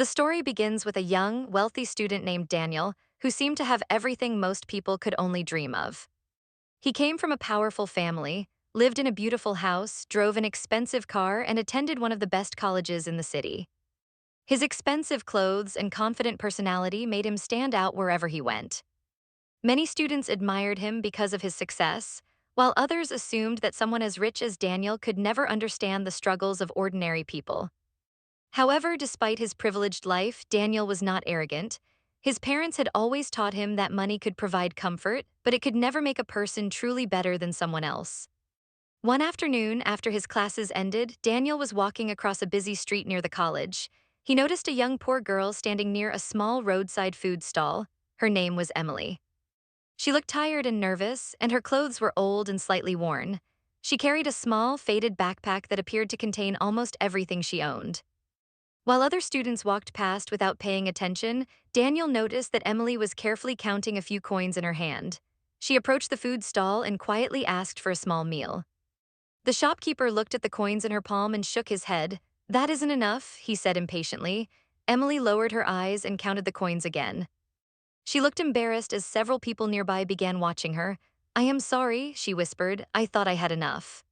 The story begins with a young, wealthy student named Daniel, who seemed to have everything most people could only dream of. He came from a powerful family, lived in a beautiful house, drove an expensive car, and attended one of the best colleges in the city. His expensive clothes and confident personality made him stand out wherever he went. Many students admired him because of his success, while others assumed that someone as rich as Daniel could never understand the struggles of ordinary people. However, despite his privileged life, Daniel was not arrogant. His parents had always taught him that money could provide comfort, but it could never make a person truly better than someone else. One afternoon, after his classes ended, Daniel was walking across a busy street near the college. He noticed a young poor girl standing near a small roadside food stall. Her name was Emily. She looked tired and nervous, and her clothes were old and slightly worn. She carried a small, faded backpack that appeared to contain almost everything she owned. While other students walked past without paying attention, Daniel noticed that Emily was carefully counting a few coins in her hand. She approached the food stall and quietly asked for a small meal. The shopkeeper looked at the coins in her palm and shook his head. "That isn't enough," he said impatiently. Emily lowered her eyes and counted the coins again. She looked embarrassed as several people nearby began watching her. "I am sorry," she whispered. "I thought I had enough."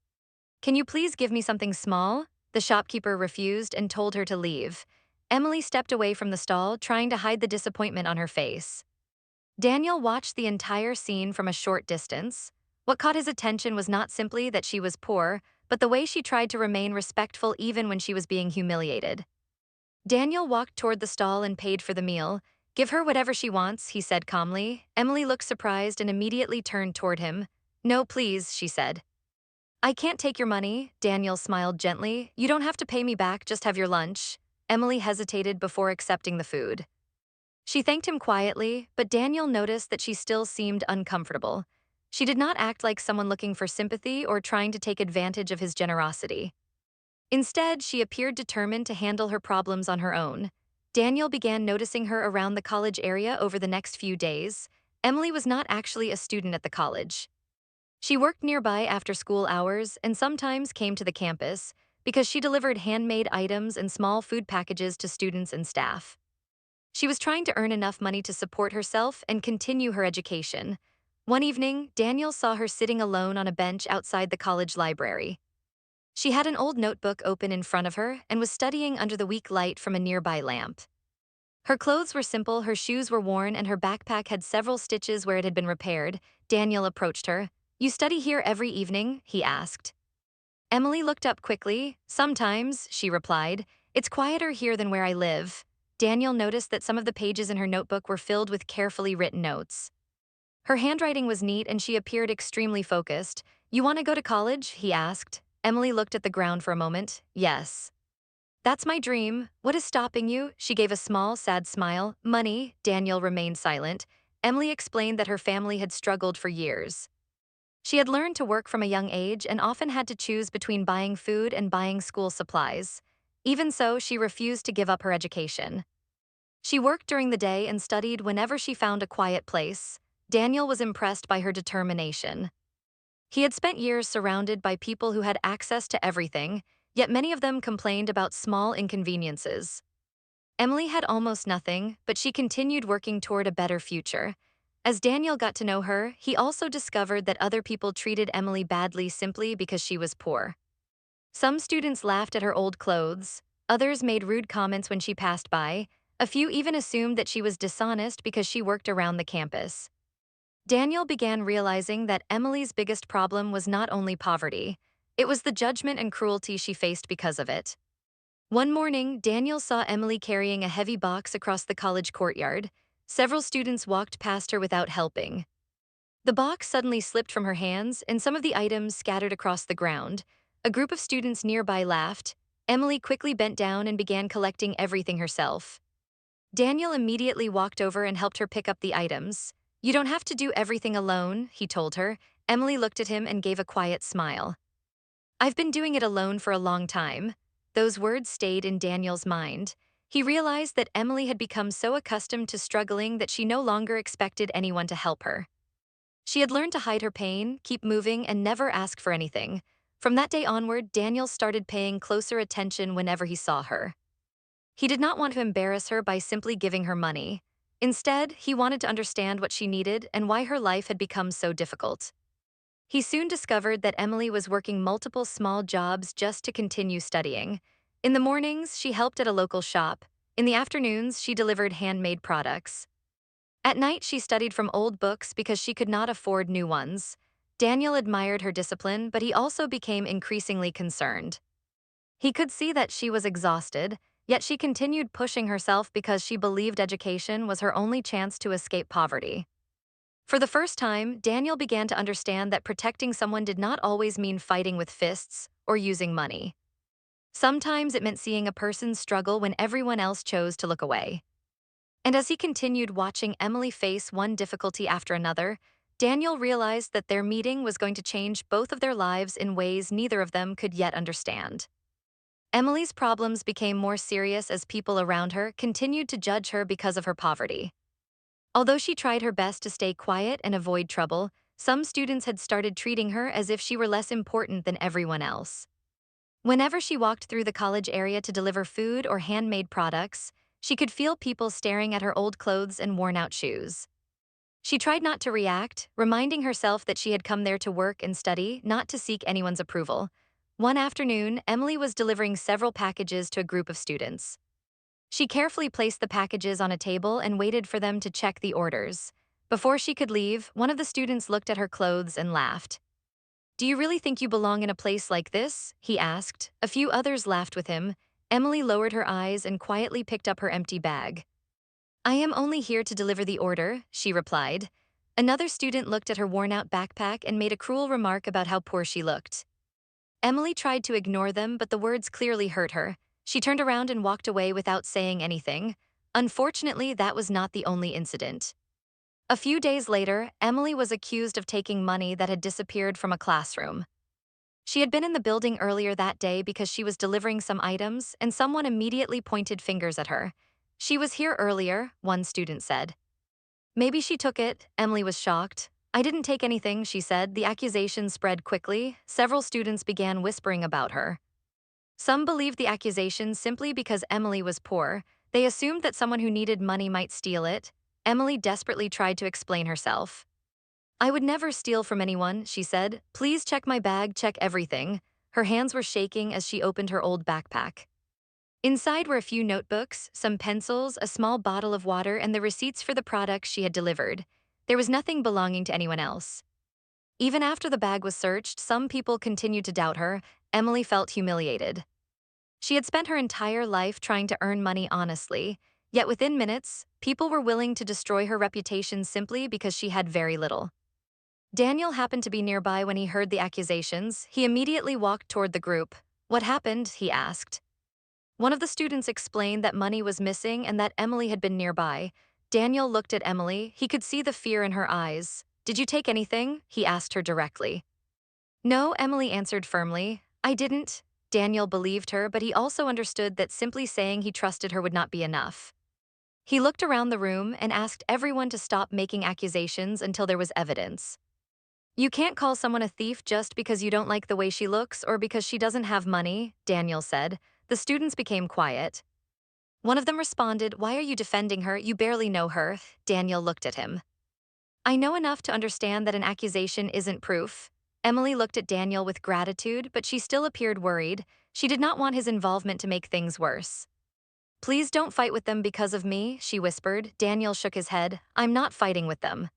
"Can you please give me something small?" The shopkeeper refused and told her to leave. Emily stepped away from the stall, trying to hide the disappointment on her face. Daniel watched the entire scene from a short distance. What caught his attention was not simply that she was poor, but the way she tried to remain respectful even when she was being humiliated. Daniel walked toward the stall and paid for the meal. "Give her whatever she wants," he said calmly. Emily looked surprised and immediately turned toward him. "No, please," she said. "I can't take your money," Daniel smiled gently. "You don't have to pay me back, just have your lunch." Emily hesitated before accepting the food. She thanked him quietly, but Daniel noticed that she still seemed uncomfortable. She did not act like someone looking for sympathy or trying to take advantage of his generosity. Instead, she appeared determined to handle her problems on her own. Daniel began noticing her around the college area over the next few days. Emily was not actually a student at the college. She worked nearby after school hours and sometimes came to the campus because she delivered handmade items and small food packages to students and staff. She was trying to earn enough money to support herself and continue her education. One evening, Daniel saw her sitting alone on a bench outside the college library. She had an old notebook open in front of her and was studying under the weak light from a nearby lamp. Her clothes were simple, her shoes were worn, and her backpack had several stitches where it had been repaired. Daniel approached her. "You study here every evening?" he asked. Emily looked up quickly. "Sometimes," she replied. "It's quieter here than where I live." Daniel noticed that some of the pages in her notebook were filled with carefully written notes. Her handwriting was neat and she appeared extremely focused. "You want to go to college?" he asked. Emily looked at the ground for a moment. "Yes." "That's my dream. What is stopping you?" She gave a small, sad smile. "Money." Daniel remained silent. Emily explained that her family had struggled for years. She had learned to work from a young age and often had to choose between buying food and buying school supplies. Even so, she refused to give up her education. She worked during the day and studied whenever she found a quiet place. Daniel was impressed by her determination. He had spent years surrounded by people who had access to everything, yet many of them complained about small inconveniences. Emily had almost nothing, but she continued working toward a better future. As Daniel got to know her, he also discovered that other people treated Emily badly simply because she was poor. Some students laughed at her old clothes, others made rude comments when she passed by, a few even assumed that she was dishonest because she worked around the campus. Daniel began realizing that Emily's biggest problem was not only poverty, it was the judgment and cruelty she faced because of it. One morning, Daniel saw Emily carrying a heavy box across the college courtyard. Several students walked past her without helping. The box suddenly slipped from her hands, and some of the items scattered across the ground. A group of students nearby laughed. Emily quickly bent down and began collecting everything herself. Daniel immediately walked over and helped her pick up the items. "You don't have to do everything alone," he told her. Emily looked at him and gave a quiet smile. "I've been doing it alone for a long time." Those words stayed in Daniel's mind. He realized that Emily had become so accustomed to struggling that she no longer expected anyone to help her. She had learned to hide her pain, keep moving, and never ask for anything. From that day onward, Daniel started paying closer attention whenever he saw her. He did not want to embarrass her by simply giving her money. Instead, he wanted to understand what she needed and why her life had become so difficult. He soon discovered that Emily was working multiple small jobs just to continue studying. In the mornings, she helped at a local shop. In the afternoons, she delivered handmade products. At night, she studied from old books because she could not afford new ones. Daniel admired her discipline, but he also became increasingly concerned. He could see that she was exhausted, yet she continued pushing herself because she believed education was her only chance to escape poverty. For the first time, Daniel began to understand that protecting someone did not always mean fighting with fists or using money. Sometimes it meant seeing a person struggle when everyone else chose to look away. And as he continued watching Emily face one difficulty after another, Daniel realized that their meeting was going to change both of their lives in ways neither of them could yet understand. Emily's problems became more serious as people around her continued to judge her because of her poverty. Although she tried her best to stay quiet and avoid trouble, some students had started treating her as if she were less important than everyone else. Whenever she walked through the college area to deliver food or handmade products, she could feel people staring at her old clothes and worn-out shoes. She tried not to react, reminding herself that she had come there to work and study, not to seek anyone's approval. One afternoon, Emily was delivering several packages to a group of students. She carefully placed the packages on a table and waited for them to check the orders. Before she could leave, one of the students looked at her clothes and laughed. "Do you really think you belong in a place like this?" he asked. A few others laughed with him. Emily lowered her eyes and quietly picked up her empty bag. "I am only here to deliver the order," she replied. Another student looked at her worn-out backpack and made a cruel remark about how poor she looked. Emily tried to ignore them, but the words clearly hurt her. She turned around and walked away without saying anything. Unfortunately, that was not the only incident. A few days later, Emily was accused of taking money that had disappeared from a classroom. She had been in the building earlier that day because she was delivering some items, and someone immediately pointed fingers at her. "She was here earlier," one student said. "Maybe she took it," Emily was shocked. "I didn't take anything," she said. The accusation spread quickly. Several students began whispering about her. Some believed the accusation simply because Emily was poor. They assumed that someone who needed money might steal it. Emily desperately tried to explain herself. "I would never steal from anyone," she said. "Please check my bag, check everything." Her hands were shaking as she opened her old backpack. Inside were a few notebooks, some pencils, a small bottle of water, and the receipts for the products she had delivered. There was nothing belonging to anyone else. Even after the bag was searched, some people continued to doubt her. Emily felt humiliated. She had spent her entire life trying to earn money honestly, yet within minutes, people were willing to destroy her reputation simply because she had very little. Daniel happened to be nearby when he heard the accusations. He immediately walked toward the group. "What happened?" he asked. One of the students explained that money was missing and that Emily had been nearby. Daniel looked at Emily. He could see the fear in her eyes. "Did you take anything?" he asked her directly. "No," Emily answered firmly. "I didn't." Daniel believed her, but he also understood that simply saying he trusted her would not be enough. He looked around the room and asked everyone to stop making accusations until there was evidence. "You can't call someone a thief just because you don't like the way she looks or because she doesn't have money," Daniel said. The students became quiet. One of them responded, "Why are you defending her? You barely know her." Daniel looked at him. "I know enough to understand that an accusation isn't proof." Emily looked at Daniel with gratitude, but she still appeared worried. She did not want his involvement to make things worse. "Please don't fight with them because of me," she whispered. Daniel shook his head. "I'm not fighting with them.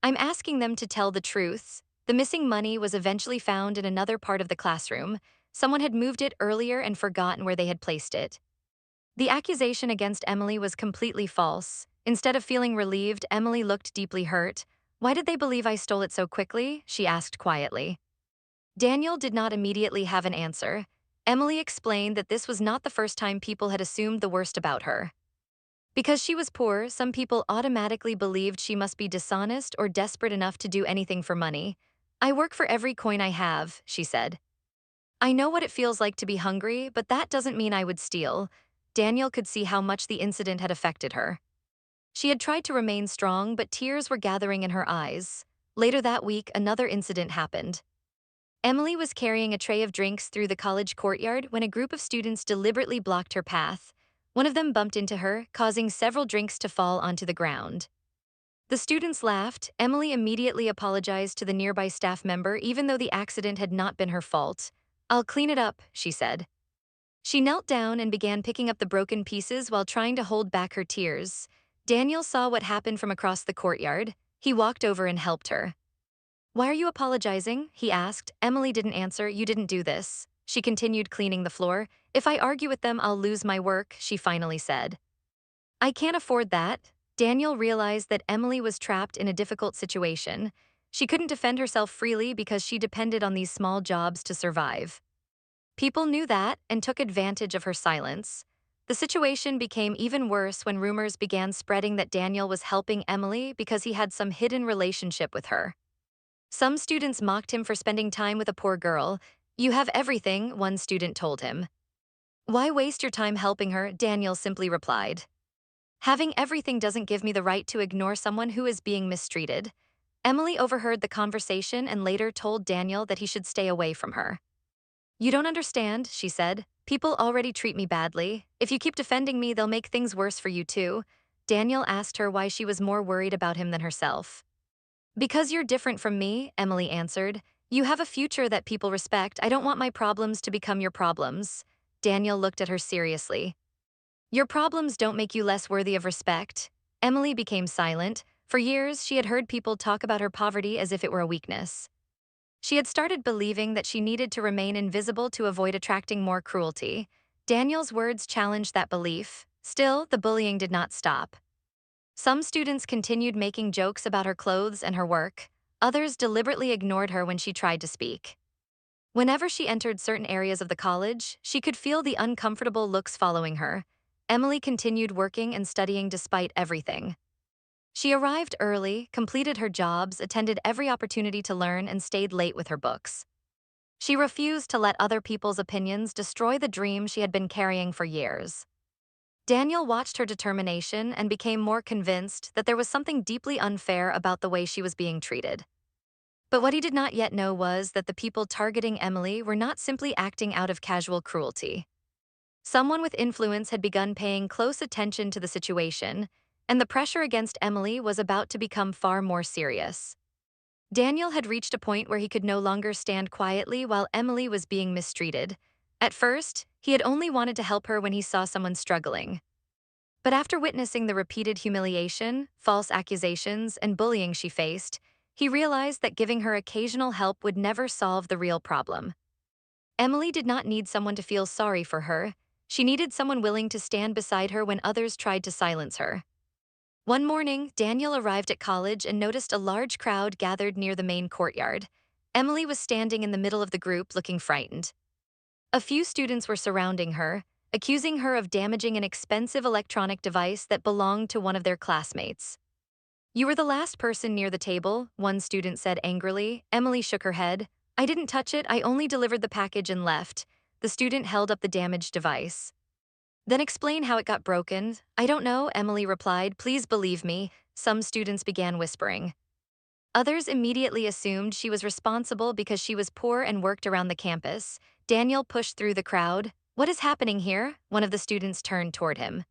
I'm asking them to tell the truth." The missing money was eventually found in another part of the classroom. Someone had moved it earlier and forgotten where they had placed it. The accusation against Emily was completely false. Instead of feeling relieved, Emily looked deeply hurt. "Why did they believe I stole it so quickly?" she asked quietly. Daniel did not immediately have an answer. Emily explained that this was not the first time people had assumed the worst about her. Because she was poor, some people automatically believed she must be dishonest or desperate enough to do anything for money. "I work for every coin I have," she said. "I know what it feels like to be hungry, but that doesn't mean I would steal." Daniel could see how much the incident had affected her. She had tried to remain strong, but tears were gathering in her eyes. Later that week, another incident happened. Emily was carrying a tray of drinks through the college courtyard when a group of students deliberately blocked her path. One of them bumped into her, causing several drinks to fall onto the ground. The students laughed. Emily immediately apologized to the nearby staff member, even though the accident had not been her fault. "I'll clean it up," she said. She knelt down and began picking up the broken pieces while trying to hold back her tears. Daniel saw what happened from across the courtyard. He walked over and helped her. "Why are you apologizing?" he asked. Emily didn't answer. "You didn't do this." She continued cleaning the floor. "If I argue with them, I'll lose my work," she finally said. "I can't afford that." Daniel realized that Emily was trapped in a difficult situation. She couldn't defend herself freely because she depended on these small jobs to survive. People knew that and took advantage of her silence. The situation became even worse when rumors began spreading that Daniel was helping Emily because he had some hidden relationship with her. Some students mocked him for spending time with a poor girl. "You have everything," one student told him. "Why waste your time helping her?" Daniel simply replied. "Having everything doesn't give me the right to ignore someone who is being mistreated." Emily overheard the conversation and later told Daniel that he should stay away from her. "You don't understand," she said. "People already treat me badly. If you keep defending me, they'll make things worse for you too." Daniel asked her why she was more worried about him than herself. "Because you're different from me," Emily answered. "You have a future that people respect. I don't want my problems to become your problems." Daniel looked at her seriously. "Your problems don't make you less worthy of respect." Emily became silent. For years, she had heard people talk about her poverty as if it were a weakness. She had started believing that she needed to remain invisible to avoid attracting more cruelty. Daniel's words challenged that belief. Still, the bullying did not stop. Some students continued making jokes about her clothes and her work. Others deliberately ignored her when she tried to speak. Whenever she entered certain areas of the college, she could feel the uncomfortable looks following her. Emily continued working and studying despite everything. She arrived early, completed her jobs, attended every opportunity to learn, and stayed late with her books. She refused to let other people's opinions destroy the dream she had been carrying for years. Daniel watched her determination and became more convinced that there was something deeply unfair about the way she was being treated. But what he did not yet know was that the people targeting Emily were not simply acting out of casual cruelty. Someone with influence had begun paying close attention to the situation, and the pressure against Emily was about to become far more serious. Daniel had reached a point where he could no longer stand quietly while Emily was being mistreated. At first, he had only wanted to help her when he saw someone struggling. But after witnessing the repeated humiliation, false accusations, and bullying she faced, he realized that giving her occasional help would never solve the real problem. Emily did not need someone to feel sorry for her. She needed someone willing to stand beside her when others tried to silence her. One morning, Daniel arrived at college and noticed a large crowd gathered near the main courtyard. Emily was standing in the middle of the group, looking frightened. A few students were surrounding her, accusing her of damaging an expensive electronic device that belonged to one of their classmates. "You were the last person near the table," one student said angrily. Emily shook her head. "I didn't touch it, I only delivered the package and left." The student held up the damaged device. "Then explain how it got broken." "I don't know," Emily replied. "Please believe me." Some students began whispering. Others immediately assumed she was responsible because she was poor and worked around the campus. Daniel pushed through the crowd. "What is happening here?" One of the students turned toward him.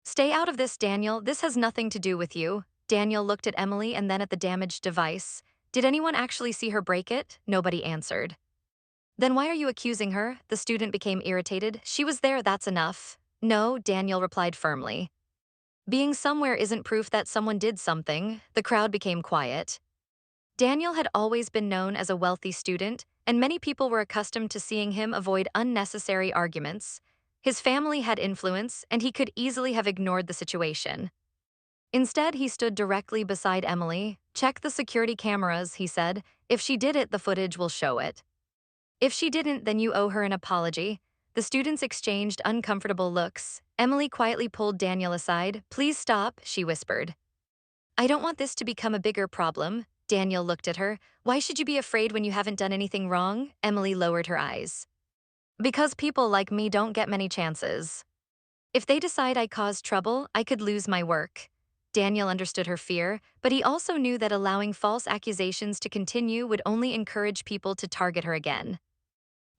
"Stay out of this, Daniel. This has nothing to do with you." Daniel looked at Emily and then at the damaged device. "Did anyone actually see her break it?" Nobody answered. "Then why are you accusing her?" The student became irritated. "She was there, that's enough." "No," Daniel replied firmly. "Being somewhere isn't proof that someone did something." The crowd became quiet. Daniel had always been known as a wealthy student, and many people were accustomed to seeing him avoid unnecessary arguments. His family had influence, and he could easily have ignored the situation. Instead, he stood directly beside Emily. "Check the security cameras," he said. "If she did it, the footage will show it. If she didn't, then you owe her an apology." The students exchanged uncomfortable looks. Emily quietly pulled Daniel aside. "Please stop," she whispered. "I don't want this to become a bigger problem." Daniel looked at her. "Why should you be afraid when you haven't done anything wrong?" Emily lowered her eyes. "Because people like me don't get many chances. If they decide I caused trouble, I could lose my work." Daniel understood her fear, but he also knew that allowing false accusations to continue would only encourage people to target her again.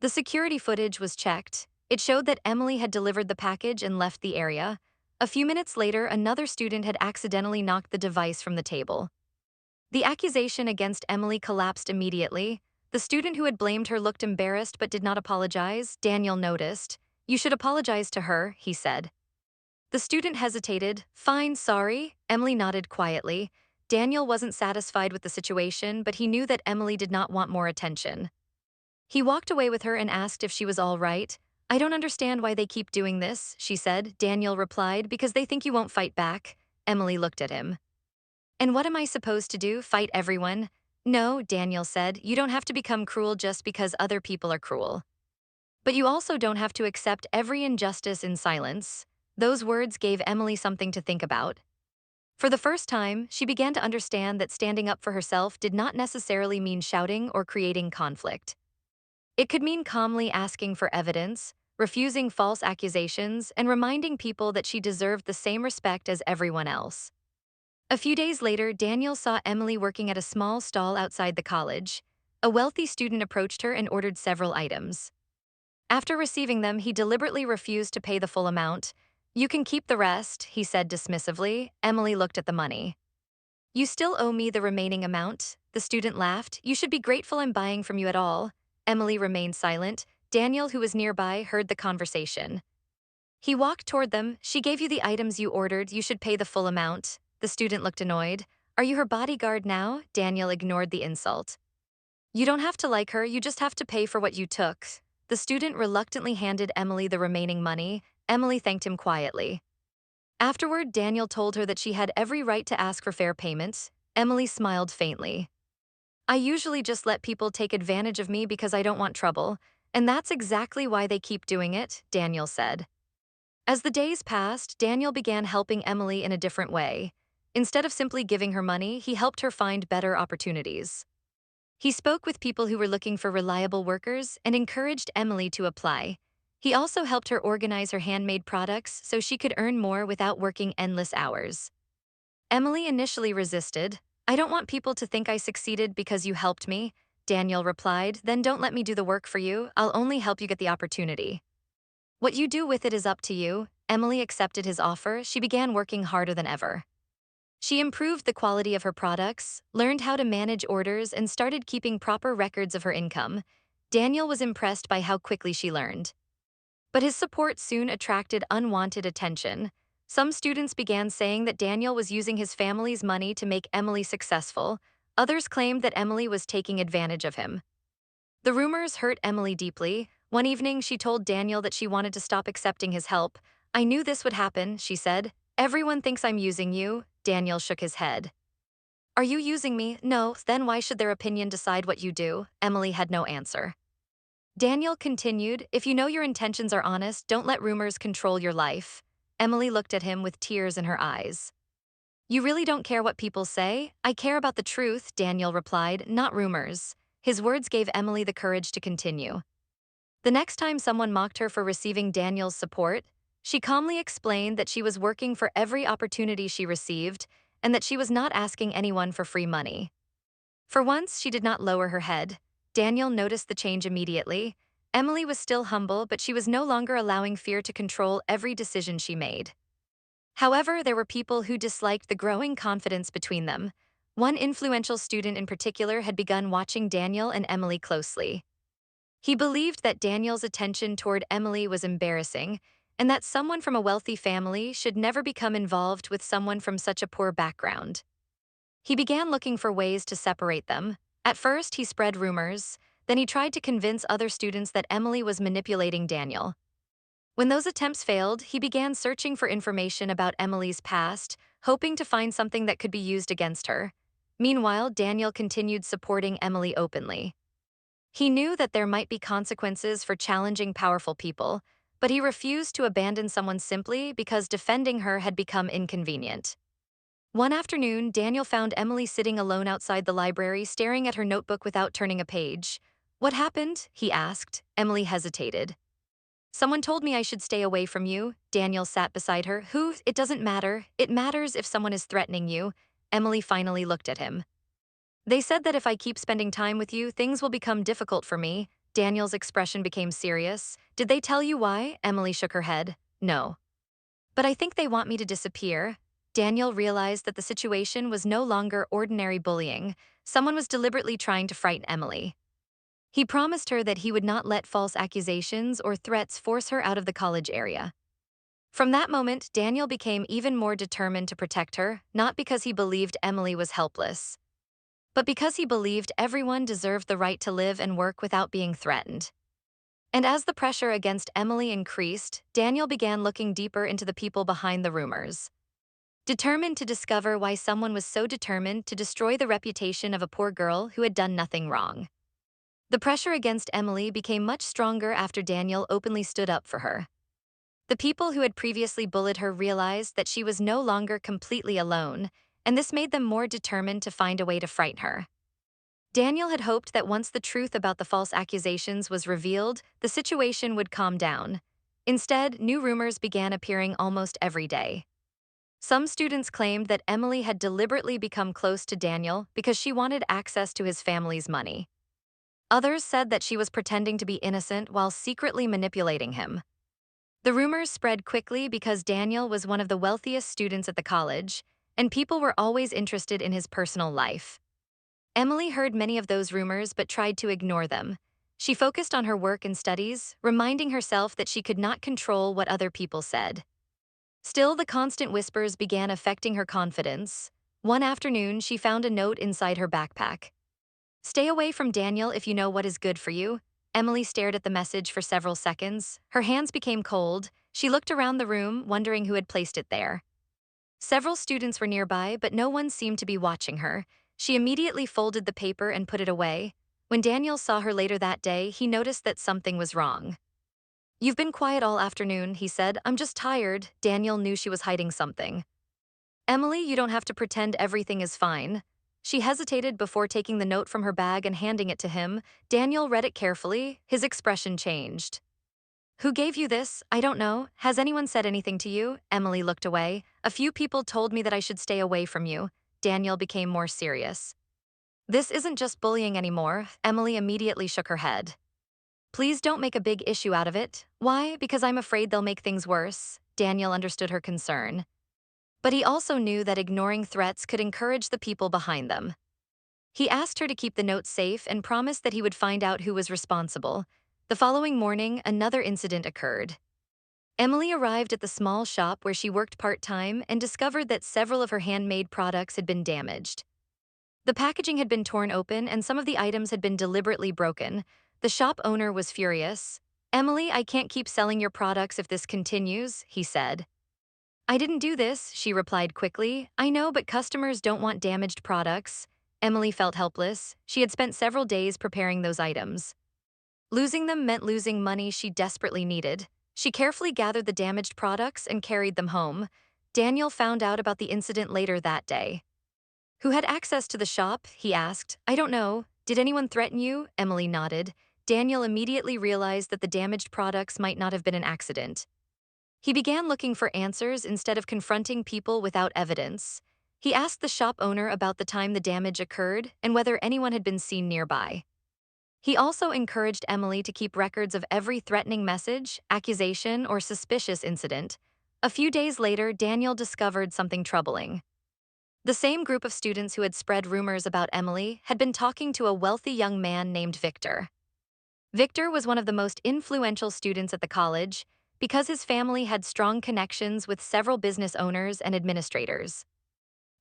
The security footage was checked. It showed that Emily had delivered the package and left the area. A few minutes later, another student had accidentally knocked the device from the table. The accusation against Emily collapsed immediately. The student who had blamed her looked embarrassed but did not apologize. Daniel noticed. "You should apologize to her," he said. The student hesitated. "Fine, sorry." Emily nodded quietly. Daniel wasn't satisfied with the situation, but he knew that Emily did not want more attention. He walked away with her and asked if she was all right. "I don't understand why they keep doing this," she said. Daniel replied, "Because they think you won't fight back." Emily looked at him. "And what am I supposed to do, fight everyone?" "No," Daniel said, "you don't have to become cruel just because other people are cruel. But you also don't have to accept every injustice in silence." Those words gave Emily something to think about. For the first time, she began to understand that standing up for herself did not necessarily mean shouting or creating conflict. It could mean calmly asking for evidence, refusing false accusations, and reminding people that she deserved the same respect as everyone else. A few days later, Daniel saw Emily working at a small stall outside the college. A wealthy student approached her and ordered several items. After receiving them, he deliberately refused to pay the full amount. "You can keep the rest," he said dismissively. Emily looked at the money. "You still owe me the remaining amount." The student laughed. "You should be grateful I'm buying from you at all." Emily remained silent. Daniel, who was nearby, heard the conversation. He walked toward them. "She gave you the items you ordered. You should pay the full amount." The student looked annoyed. "Are you her bodyguard now?" Daniel ignored the insult. "You don't have to like her, you just have to pay for what you took." The student reluctantly handed Emily the remaining money. Emily thanked him quietly. Afterward, Daniel told her that she had every right to ask for fair payment. Emily smiled faintly. "I usually just let people take advantage of me because I don't want trouble, and that's exactly why they keep doing it," Daniel said. As the days passed, Daniel began helping Emily in a different way. Instead of simply giving her money, he helped her find better opportunities. He spoke with people who were looking for reliable workers and encouraged Emily to apply. He also helped her organize her handmade products so she could earn more without working endless hours. Emily initially resisted. "I don't want people to think I succeeded because you helped me," Daniel replied. "Then don't let me do the work for you. I'll only help you get the opportunity. What you do with it is up to you." Emily accepted his offer. She began working harder than ever. She improved the quality of her products, learned how to manage orders, and started keeping proper records of her income. Daniel was impressed by how quickly she learned. But his support soon attracted unwanted attention. Some students began saying that Daniel was using his family's money to make Emily successful. Others claimed that Emily was taking advantage of him. The rumors hurt Emily deeply. One evening, she told Daniel that she wanted to stop accepting his help. "I knew this would happen," she said. "Everyone thinks I'm using you." Daniel shook his head. "Are you using me?" "No, then why should their opinion decide what you do?" Emily had no answer. Daniel continued, "If you know your intentions are honest, don't let rumors control your life." Emily looked at him with tears in her eyes. "You really don't care what people say?" "I care about the truth," Daniel replied, "not rumors." His words gave Emily the courage to continue. The next time someone mocked her for receiving Daniel's support, she calmly explained that she was working for every opportunity she received and that she was not asking anyone for free money. For once, she did not lower her head. Daniel noticed the change immediately. Emily was still humble, but she was no longer allowing fear to control every decision she made. However, there were people who disliked the growing confidence between them. One influential student in particular had begun watching Daniel and Emily closely. He believed that Daniel's attention toward Emily was embarrassing, and that someone from a wealthy family should never become involved with someone from such a poor background. He began looking for ways to separate them. At first, he spread rumors. Then he tried to convince other students that Emily was manipulating Daniel. When those attempts failed, he began searching for information about Emily's past, hoping to find something that could be used against her. Meanwhile, Daniel continued supporting Emily openly. He knew that there might be consequences for challenging powerful people, but he refused to abandon someone simply because defending her had become inconvenient. One afternoon, Daniel found Emily sitting alone outside the library, staring at her notebook without turning a page. "What happened?" he asked. Emily hesitated. "Someone told me I should stay away from you." Daniel sat beside her. "Who? It doesn't matter. It matters if someone is threatening you." Emily finally looked at him. "They said that if I keep spending time with you, things will become difficult for me." Daniel's expression became serious. Did they tell you why? Emily shook her head. No. But I think they want me to disappear. Daniel realized that the situation was no longer ordinary bullying. Someone was deliberately trying to frighten Emily. He promised her that he would not let false accusations or threats force her out of the college area. From that moment, Daniel became even more determined to protect her, not because he believed Emily was helpless, but because he believed everyone deserved the right to live and work without being threatened. And as the pressure against Emily increased, Daniel began looking deeper into the people behind the rumors. Determined to discover why someone was so determined to destroy the reputation of a poor girl who had done nothing wrong. The pressure against Emily became much stronger after Daniel openly stood up for her. The people who had previously bullied her realized that she was no longer completely alone, and this made them more determined to find a way to frighten her. Daniel had hoped that once the truth about the false accusations was revealed, the situation would calm down. Instead, new rumors began appearing almost every day. Some students claimed that Emily had deliberately become close to Daniel because she wanted access to his family's money. Others said that she was pretending to be innocent while secretly manipulating him. The rumors spread quickly because Daniel was one of the wealthiest students at the college, and people were always interested in his personal life. Emily heard many of those rumors but tried to ignore them. She focused on her work and studies, reminding herself that she could not control what other people said. Still, the constant whispers began affecting her confidence. One afternoon, she found a note inside her backpack. Stay away from Daniel if you know what is good for you. Emily stared at the message for several seconds. Her hands became cold. She looked around the room, wondering who had placed it there. Several students were nearby, but no one seemed to be watching her. She immediately folded the paper and put it away. When Daniel saw her later that day, he noticed that something was wrong. You've been quiet all afternoon, he said. I'm just tired. Daniel knew she was hiding something. Emily, you don't have to pretend everything is fine. She hesitated before taking the note from her bag and handing it to him. Daniel read it carefully. His expression changed. Who gave you this? I don't know. Has anyone said anything to you? Emily looked away. A few people told me that I should stay away from you. Daniel became more serious. This isn't just bullying anymore. Emily immediately shook her head. Please don't make a big issue out of it. Why? Because I'm afraid they'll make things worse. Daniel understood her concern. But he also knew that ignoring threats could encourage the people behind them. He asked her to keep the note safe and promised that he would find out who was responsible. The following morning, another incident occurred. Emily arrived at the small shop where she worked part-time and discovered that several of her handmade products had been damaged. The packaging had been torn open and some of the items had been deliberately broken. The shop owner was furious. Emily, I can't keep selling your products if this continues, he said. I didn't do this, she replied quickly. I know, but customers don't want damaged products. Emily felt helpless. She had spent several days preparing those items. Losing them meant losing money she desperately needed. She carefully gathered the damaged products and carried them home. Daniel found out about the incident later that day. Who had access to the shop? He asked. I don't know. Did anyone threaten you? Emily nodded. Daniel immediately realized that the damaged products might not have been an accident. He began looking for answers instead of confronting people without evidence. He asked the shop owner about the time the damage occurred and whether anyone had been seen nearby. He also encouraged Emily to keep records of every threatening message, accusation, or suspicious incident. A few days later, Daniel discovered something troubling. The same group of students who had spread rumors about Emily had been talking to a wealthy young man named Victor. Victor was one of the most influential students at the college because his family had strong connections with several business owners and administrators.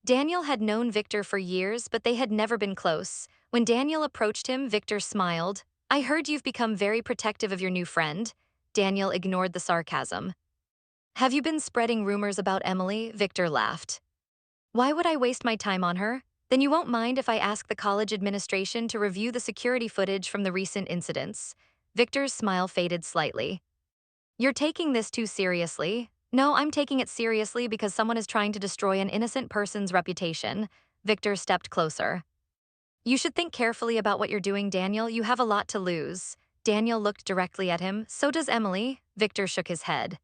Daniel had known Victor for years, but they had never been close. When Daniel approached him, Victor smiled. I heard you've become very protective of your new friend. Daniel ignored the sarcasm. Have you been spreading rumors about Emily? Victor laughed. Why would I waste my time on her? Then you won't mind if I ask the college administration to review the security footage from the recent incidents. Victor's smile faded slightly. You're taking this too seriously. No, I'm taking it seriously because someone is trying to destroy an innocent person's reputation. Victor stepped closer. You should think carefully about what you're doing, Daniel. You have a lot to lose. Daniel looked directly at him. So does Emily. Victor shook his head.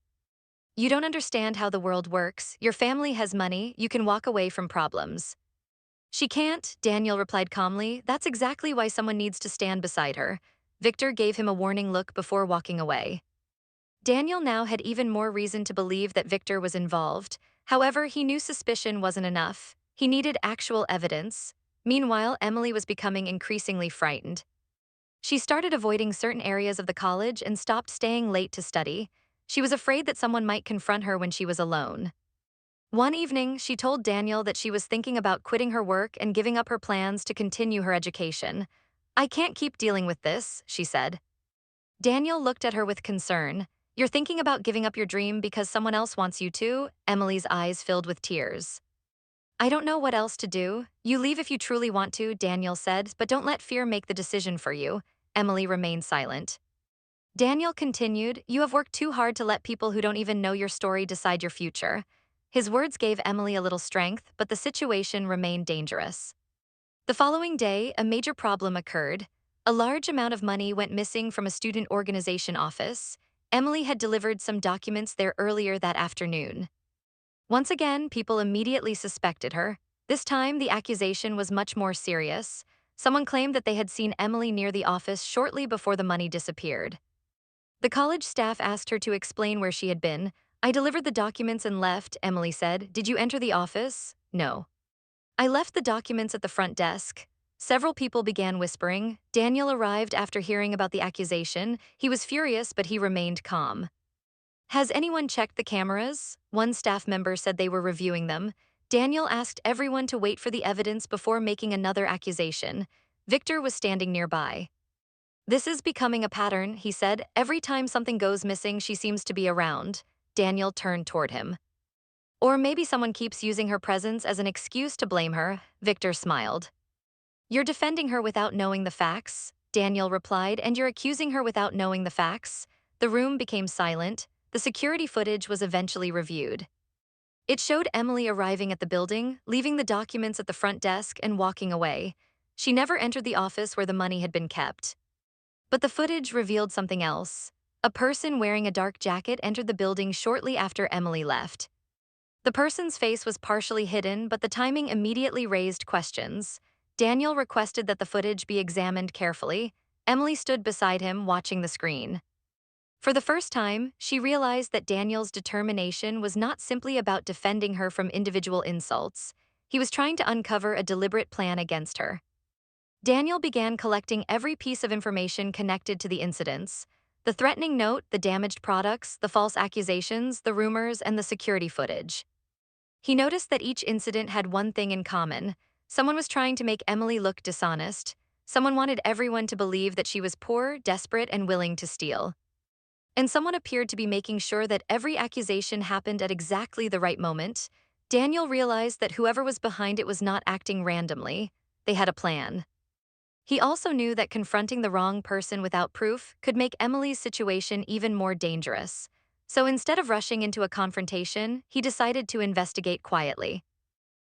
You don't understand how the world works. Your family has money. You can walk away from problems. She can't, Daniel replied calmly. That's exactly why someone needs to stand beside her. Victor gave him a warning look before walking away. Daniel now had even more reason to believe that Victor was involved. However, he knew suspicion wasn't enough. He needed actual evidence. Meanwhile, Emily was becoming increasingly frightened. She started avoiding certain areas of the college and stopped staying late to study. She was afraid that someone might confront her when she was alone. One evening, she told Daniel that she was thinking about quitting her work and giving up her plans to continue her education. "I can't keep dealing with this," she said. Daniel looked at her with concern. "You're thinking about giving up your dream because someone else wants you to?" Emily's eyes filled with tears. "I don't know what else to do. You leave if you truly want to," Daniel said, "but don't let fear make the decision for you." Emily remained silent. Daniel continued, "You have worked too hard to let people who don't even know your story decide your future." His words gave Emily a little strength, but the situation remained dangerous. The following day, a major problem occurred. A large amount of money went missing from a student organization office. Emily had delivered some documents there earlier that afternoon. Once again, people immediately suspected her. This time, the accusation was much more serious. Someone claimed that they had seen Emily near the office shortly before the money disappeared. The college staff asked her to explain where she had been. "I delivered the documents and left," Emily said. "Did you enter the office?" "No. I left the documents at the front desk." Several people began whispering. Daniel arrived after hearing about the accusation. He was furious, but he remained calm. "Has anyone checked the cameras?" One staff member said they were reviewing them. Daniel asked everyone to wait for the evidence before making another accusation. Victor was standing nearby. "This is becoming a pattern," he said. "Every time something goes missing, she seems to be around." Daniel turned toward him. "Or maybe someone keeps using her presence as an excuse to blame her." Victor smiled. "You're defending her without knowing the facts," Daniel replied, "and you're accusing her without knowing the facts." The room became silent. The security footage was eventually reviewed. It showed Emily arriving at the building, leaving the documents at the front desk, and walking away. She never entered the office where the money had been kept. But the footage revealed something else. A person wearing a dark jacket entered the building shortly after Emily left. The person's face was partially hidden, but the timing immediately raised questions. Daniel requested that the footage be examined carefully. Emily stood beside him, watching the screen. For the first time, she realized that Daniel's determination was not simply about defending her from individual insults. He was trying to uncover a deliberate plan against her. Daniel began collecting every piece of information connected to the incidents: the threatening note, the damaged products, the false accusations, the rumors, and the security footage. He noticed that each incident had one thing in common. Someone was trying to make Emily look dishonest. Someone wanted everyone to believe that she was poor, desperate, and willing to steal. And someone appeared to be making sure that every accusation happened at exactly the right moment. Daniel realized that whoever was behind it was not acting randomly. They had a plan. He also knew that confronting the wrong person without proof could make Emily's situation even more dangerous. So instead of rushing into a confrontation, he decided to investigate quietly.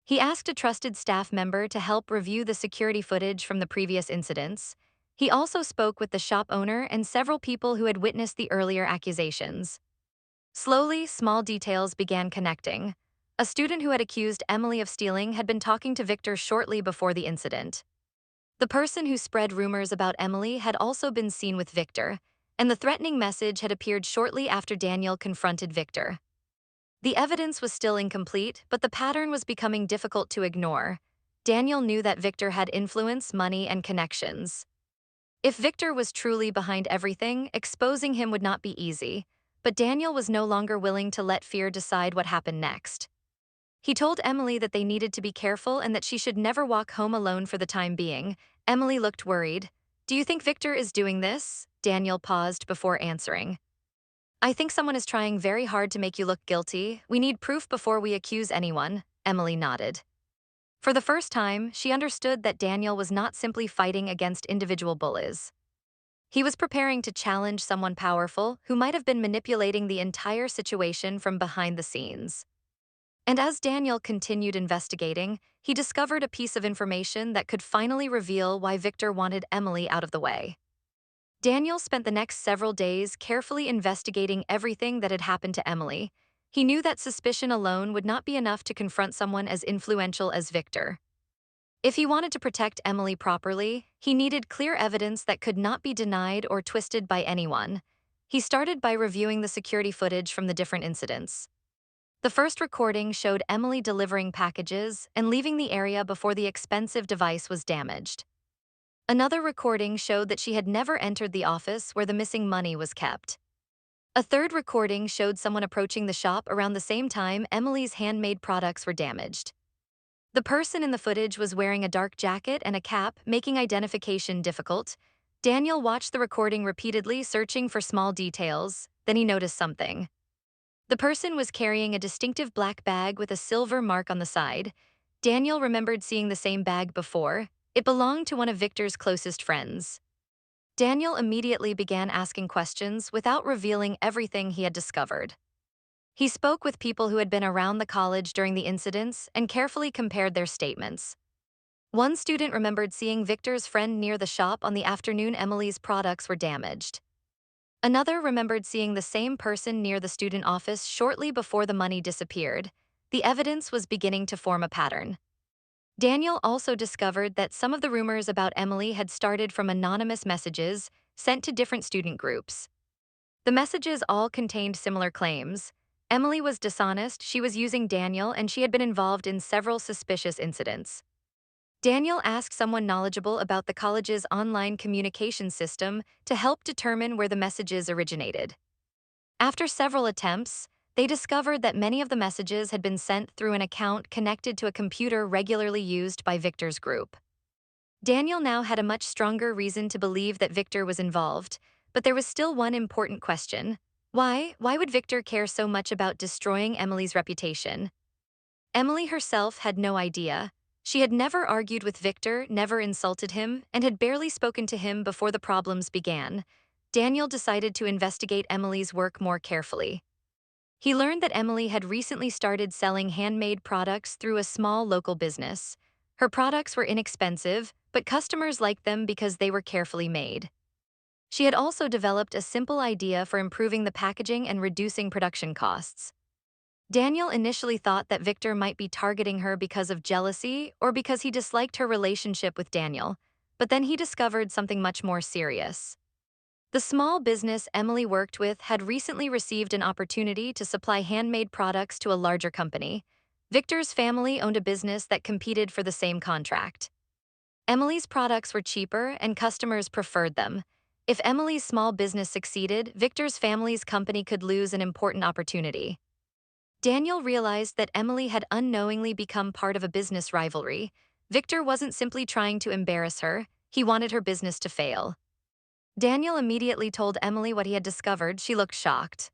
He asked a trusted staff member to help review the security footage from the previous incidents. He also spoke with the shop owner and several people who had witnessed the earlier accusations. Slowly, small details began connecting. A student who had accused Emily of stealing had been talking to Victor shortly before the incident. The person who spread rumors about Emily had also been seen with Victor, and the threatening message had appeared shortly after Daniel confronted Victor. The evidence was still incomplete, but the pattern was becoming difficult to ignore. Daniel knew that Victor had influence, money, and connections. If Victor was truly behind everything, exposing him would not be easy, but Daniel was no longer willing to let fear decide what happened next. He told Emily that they needed to be careful and that she should never walk home alone for the time being. Emily looked worried. "Do you think Victor is doing this?" Daniel paused before answering. "I think someone is trying very hard to make you look guilty. We need proof before we accuse anyone." Emily nodded. For the first time, she understood that Daniel was not simply fighting against individual bullies. He was preparing to challenge someone powerful who might have been manipulating the entire situation from behind the scenes. And as Daniel continued investigating, he discovered a piece of information that could finally reveal why Victor wanted Emily out of the way. Daniel spent the next several days carefully investigating everything that had happened to Emily. He knew that suspicion alone would not be enough to confront someone as influential as Victor. If he wanted to protect Emily properly, he needed clear evidence that could not be denied or twisted by anyone. He started by reviewing the security footage from the different incidents. The first recording showed Emily delivering packages and leaving the area before the expensive device was damaged. Another recording showed that she had never entered the office where the missing money was kept. A third recording showed someone approaching the shop around the same time Emily's handmade products were damaged. The person in the footage was wearing a dark jacket and a cap, making identification difficult. Daniel watched the recording repeatedly, searching for small details. Then he noticed something. The person was carrying a distinctive black bag with a silver mark on the side. Daniel remembered seeing the same bag before. It belonged to one of Victor's closest friends. Daniel immediately began asking questions without revealing everything he had discovered. He spoke with people who had been around the college during the incidents and carefully compared their statements. One student remembered seeing Victor's friend near the shop on the afternoon Emily's products were damaged. Another remembered seeing the same person near the student office shortly before the money disappeared. The evidence was beginning to form a pattern. Daniel also discovered that some of the rumors about Emily had started from anonymous messages sent to different student groups. The messages all contained similar claims. Emily was dishonest, she was using Daniel, and she had been involved in several suspicious incidents. Daniel asked someone knowledgeable about the college's online communication system to help determine where the messages originated. After several attempts, they discovered that many of the messages had been sent through an account connected to a computer regularly used by Victor's group. Daniel now had a much stronger reason to believe that Victor was involved, but there was still one important question. Why would Victor care so much about destroying Emily's reputation? Emily herself had no idea. She had never argued with Victor, never insulted him, and had barely spoken to him before the problems began. Daniel decided to investigate Emily's work more carefully. He learned that Emily had recently started selling handmade products through a small local business. Her products were inexpensive, but customers liked them because they were carefully made. She had also developed a simple idea for improving the packaging and reducing production costs. Daniel initially thought that Victor might be targeting her because of jealousy or because he disliked her relationship with Daniel, but then he discovered something much more serious. The small business Emily worked with had recently received an opportunity to supply handmade products to a larger company. Victor's family owned a business that competed for the same contract. Emily's products were cheaper and customers preferred them. If Emily's small business succeeded, Victor's family's company could lose an important opportunity. Daniel realized that Emily had unknowingly become part of a business rivalry. Victor wasn't simply trying to embarrass her, he wanted her business to fail. Daniel immediately told Emily what he had discovered. She looked shocked.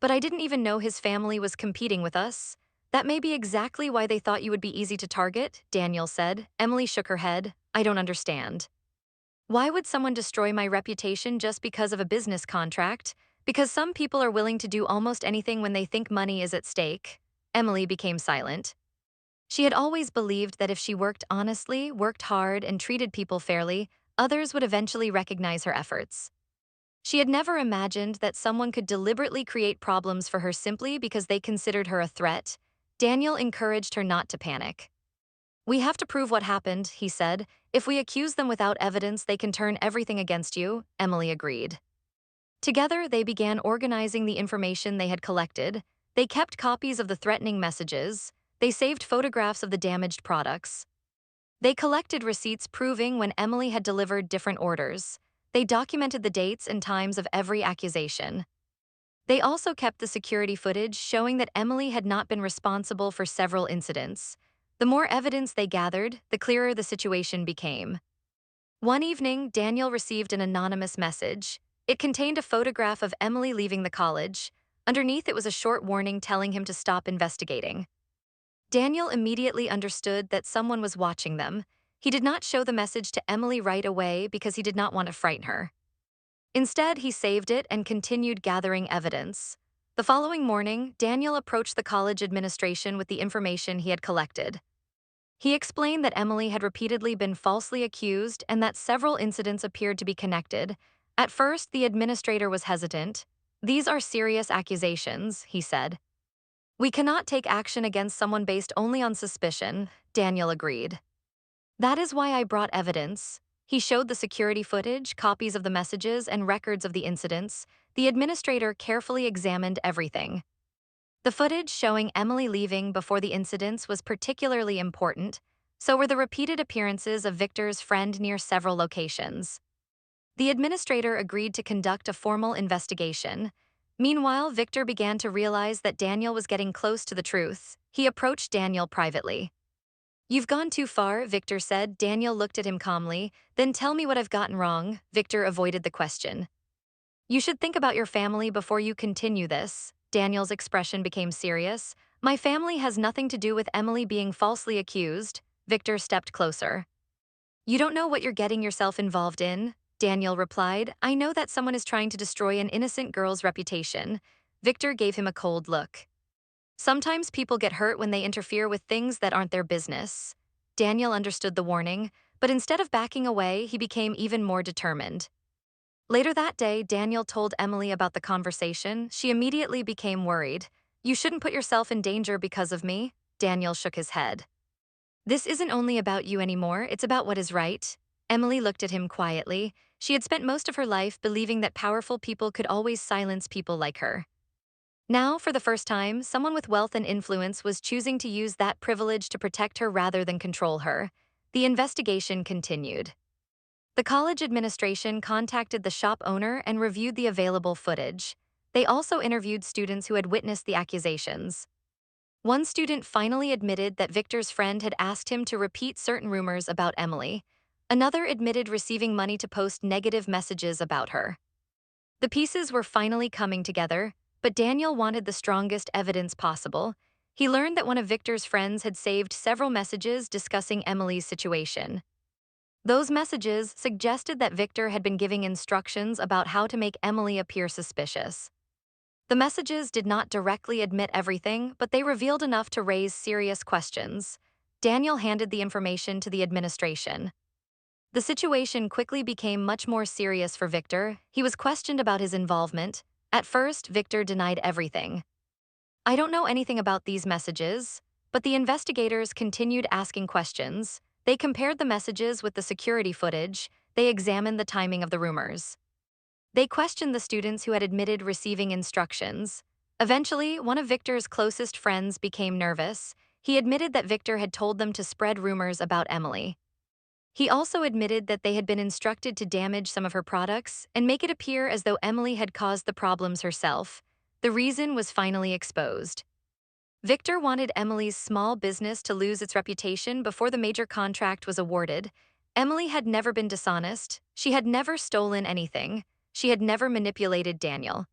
"But I didn't even know his family was competing with us. That may be exactly why they thought you would be easy to target," Daniel said. Emily shook her head. "I don't understand. Why would someone destroy my reputation just because of a business contract? Because some people are willing to do almost anything when they think money is at stake." Emily became silent. She had always believed that if she worked honestly, worked hard, and treated people fairly, others would eventually recognize her efforts. She had never imagined that someone could deliberately create problems for her simply because they considered her a threat. Daniel encouraged her not to panic. "We have to prove what happened," he said. "If we accuse them without evidence, they can turn everything against you." Emily agreed. Together, they began organizing the information they had collected. They kept copies of the threatening messages. They saved photographs of the damaged products. They collected receipts proving when Emily had delivered different orders. They documented the dates and times of every accusation. They also kept the security footage showing that Emily had not been responsible for several incidents. The more evidence they gathered, the clearer the situation became. One evening, Daniel received an anonymous message. It contained a photograph of Emily leaving the college. Underneath it was a short warning telling him to stop investigating. Daniel immediately understood that someone was watching them. He did not show the message to Emily right away because he did not want to frighten her. Instead, he saved it and continued gathering evidence. The following morning, Daniel approached the college administration with the information he had collected. He explained that Emily had repeatedly been falsely accused and that several incidents appeared to be connected. At first, the administrator was hesitant. "These are serious accusations," he said. "We cannot take action against someone based only on suspicion." Daniel agreed. That is why I brought evidence. He showed the security footage, copies of the messages, and records of the incidents. The administrator carefully examined everything. The footage showing Emily leaving before the incidents was particularly important, so were the repeated appearances of Victor's friend near several locations. The administrator agreed to conduct a formal investigation. Meanwhile, Victor began to realize that Daniel was getting close to the truth. He approached Daniel privately. "You've gone too far," Victor said. Daniel looked at him calmly. "Then tell me what I've gotten wrong." Victor avoided the question. "You should think about your family before you continue this." Daniel's expression became serious. "My family has nothing to do with Emily being falsely accused." Victor stepped closer. "You don't know what you're getting yourself involved in," Daniel replied. "I know that someone is trying to destroy an innocent girl's reputation." Victor gave him a cold look. "Sometimes people get hurt when they interfere with things that aren't their business." Daniel understood the warning, but instead of backing away, he became even more determined. Later that day, Daniel told Emily about the conversation. She immediately became worried. "You shouldn't put yourself in danger because of me." Daniel shook his head. "This isn't only about you anymore, it's about what is right." Emily looked at him quietly. She had spent most of her life believing that powerful people could always silence people like her. Now, for the first time, someone with wealth and influence was choosing to use that privilege to protect her rather than control her. The investigation continued. The college administration contacted the shop owner and reviewed the available footage. They also interviewed students who had witnessed the accusations. One student finally admitted that Victor's friend had asked him to repeat certain rumors about Emily. Another admitted receiving money to post negative messages about her. The pieces were finally coming together, but Daniel wanted the strongest evidence possible. He learned that one of Victor's friends had saved several messages discussing Emily's situation. Those messages suggested that Victor had been giving instructions about how to make Emily appear suspicious. The messages did not directly admit everything, but they revealed enough to raise serious questions. Daniel handed the information to the administration. The situation quickly became much more serious for Victor. He was questioned about his involvement. At first, Victor denied everything. "I don't know anything about these messages." But the investigators continued asking questions. They compared the messages with the security footage. They examined the timing of the rumors. They questioned the students who had admitted receiving instructions. Eventually, one of Victor's closest friends became nervous. He admitted that Victor had told them to spread rumors about Emily. He also admitted that they had been instructed to damage some of her products and make it appear as though Emily had caused the problems herself. The reason was finally exposed. Victor wanted Emily's small business to lose its reputation before the major contract was awarded. Emily had never been dishonest. She had never stolen anything. She had never manipulated Daniel.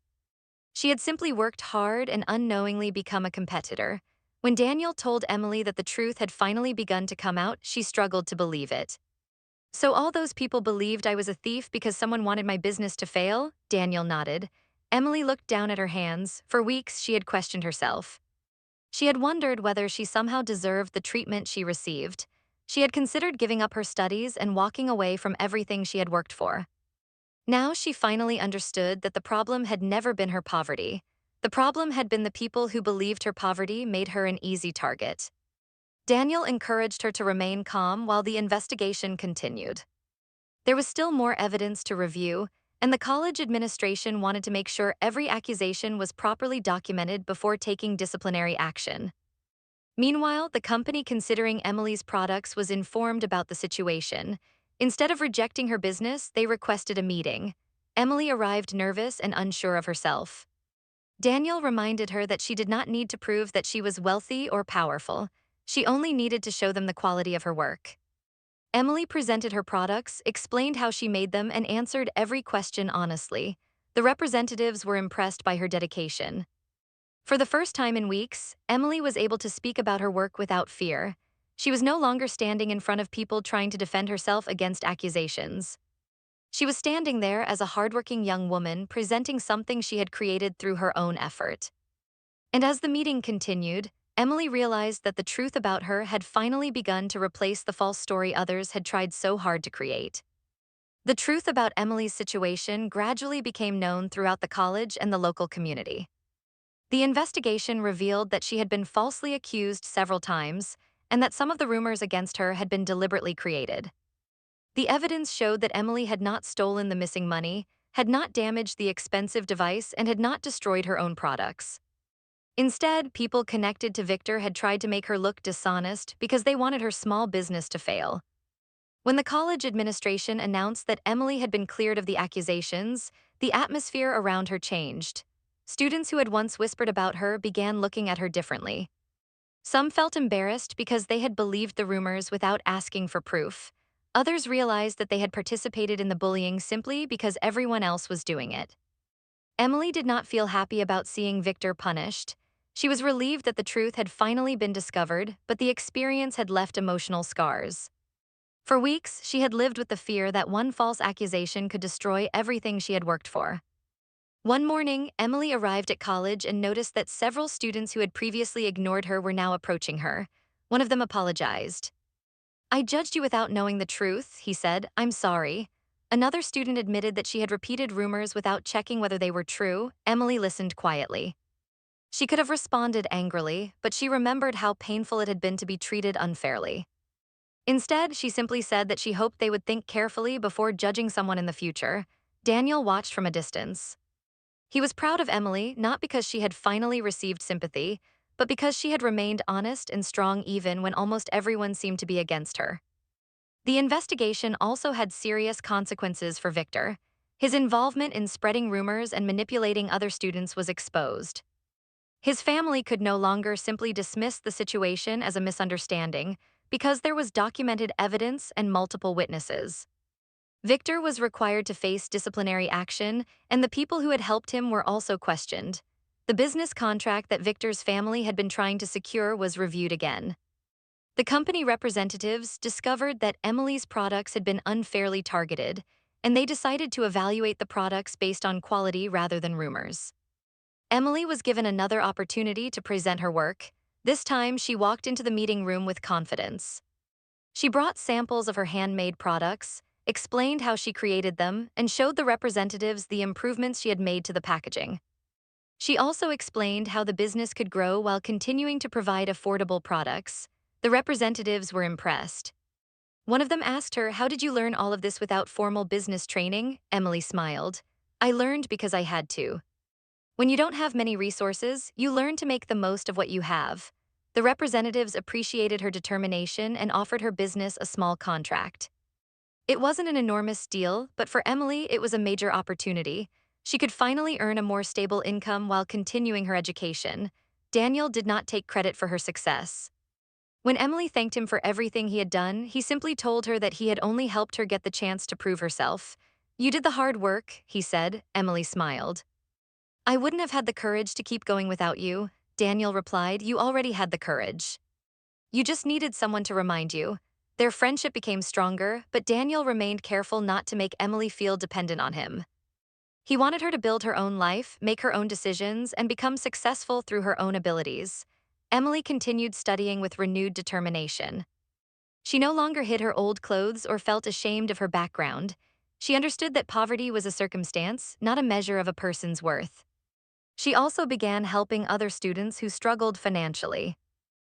She had simply worked hard and unknowingly become a competitor. When Daniel told Emily that the truth had finally begun to come out, she struggled to believe it. "So all those people believed I was a thief because someone wanted my business to fail?" Daniel nodded. Emily looked down at her hands. For weeks, she had questioned herself. She had wondered whether she somehow deserved the treatment she received. She had considered giving up her studies and walking away from everything she had worked for. Now she finally understood that the problem had never been her poverty. The problem had been the people who believed her poverty made her an easy target. Daniel encouraged her to remain calm while the investigation continued. There was still more evidence to review, and the college administration wanted to make sure every accusation was properly documented before taking disciplinary action. Meanwhile, the company considering Emily's products was informed about the situation. Instead of rejecting her business, they requested a meeting. Emily arrived nervous and unsure of herself. Daniel reminded her that she did not need to prove that she was wealthy or powerful. She only needed to show them the quality of her work. Emily presented her products, explained how she made them, and answered every question honestly. The representatives were impressed by her dedication. For the first time in weeks, Emily was able to speak about her work without fear. She was no longer standing in front of people trying to defend herself against accusations. She was standing there as a hardworking young woman presenting something she had created through her own effort. And as the meeting continued, Emily realized that the truth about her had finally begun to replace the false story others had tried so hard to create. The truth about Emily's situation gradually became known throughout the college and the local community. The investigation revealed that she had been falsely accused several times, and that some of the rumors against her had been deliberately created. The evidence showed that Emily had not stolen the missing money, had not damaged the expensive device, and had not destroyed her own products. Instead, people connected to Victor had tried to make her look dishonest because they wanted her small business to fail. When the college administration announced that Emily had been cleared of the accusations, the atmosphere around her changed. Students who had once whispered about her began looking at her differently. Some felt embarrassed because they had believed the rumors without asking for proof. Others realized that they had participated in the bullying simply because everyone else was doing it. Emily did not feel happy about seeing Victor punished. She was relieved that the truth had finally been discovered, but the experience had left emotional scars. For weeks, she had lived with the fear that one false accusation could destroy everything she had worked for. One morning, Emily arrived at college and noticed that several students who had previously ignored her were now approaching her. One of them apologized. "I judged you without knowing the truth," he said. "I'm sorry." Another student admitted that she had repeated rumors without checking whether they were true. Emily listened quietly. She could have responded angrily, but she remembered how painful it had been to be treated unfairly. Instead, she simply said that she hoped they would think carefully before judging someone in the future. Daniel watched from a distance. He was proud of Emily, not because she had finally received sympathy, but because she had remained honest and strong even when almost everyone seemed to be against her. The investigation also had serious consequences for Victor. His involvement in spreading rumors and manipulating other students was exposed. His family could no longer simply dismiss the situation as a misunderstanding because there was documented evidence and multiple witnesses. Victor was required to face disciplinary action, and the people who had helped him were also questioned. The business contract that Victor's family had been trying to secure was reviewed again. The company representatives discovered that Emily's products had been unfairly targeted, and they decided to evaluate the products based on quality rather than rumors. Emily was given another opportunity to present her work. This time, she walked into the meeting room with confidence. She brought samples of her handmade products, explained how she created them, and showed the representatives the improvements she had made to the packaging. She also explained how the business could grow while continuing to provide affordable products. The representatives were impressed. One of them asked her, "How did you learn all of this without formal business training?" Emily smiled. "I learned because I had to." When you don't have many resources, you learn to make the most of what you have. The representatives appreciated her determination and offered her business a small contract. It wasn't an enormous deal, but for Emily, it was a major opportunity. She could finally earn a more stable income while continuing her education. Daniel did not take credit for her success. When Emily thanked him for everything he had done, he simply told her that he had only helped her get the chance to prove herself. "You did the hard work," he said. Emily smiled. "I wouldn't have had the courage to keep going without you," Daniel replied. "You already had the courage. You just needed someone to remind you." Their friendship became stronger, but Daniel remained careful not to make Emily feel dependent on him. He wanted her to build her own life, make her own decisions, and become successful through her own abilities. Emily continued studying with renewed determination. She no longer hid her old clothes or felt ashamed of her background. She understood that poverty was a circumstance, not a measure of a person's worth. She also began helping other students who struggled financially.